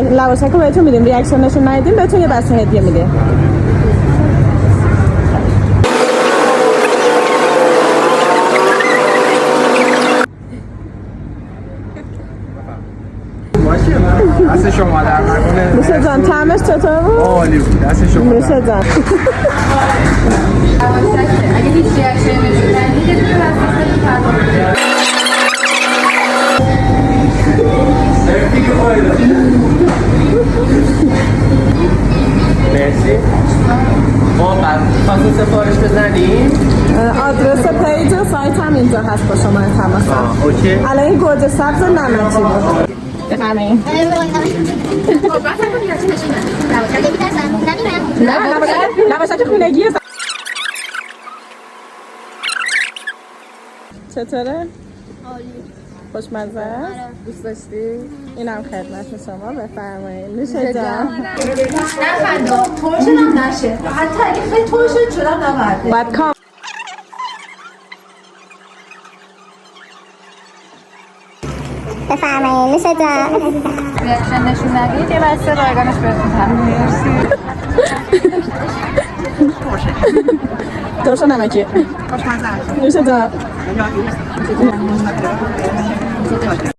لواشک رو بهتون میدیم، ریاکشنشون ندیدیم بهتون یه بسته هدیه میدیم. دست شما در نکنه. میشه جان طعمش چطور بود؟ عالی بود. دست شما میشه جان. اگه هیچ ریاکشنی نشون ندید یه دونه وسط فردا مرسی. ما خواستیم سفارش بزنیم. آدرس پیج و سایت هم اینجا هست با شما تماس. اوکی. الان این گوجه سبز نمکی بود. بفرمایید. نه لواشک خونگیه. چطوره؟ عالی. خوشمزه است؟ دوست داشتی؟ اینم خدمت شما بفرمایید. میشه جان. نخنده ترشن هم نشه حتی اگه خیلی ترشن شدم نبرده باید کام بفرمایید میشه جان. ریاکشن نشون ندید یه بسته رایگانش بهتون تحمیل. درشت نمکی. خوشمزه. میشه جان.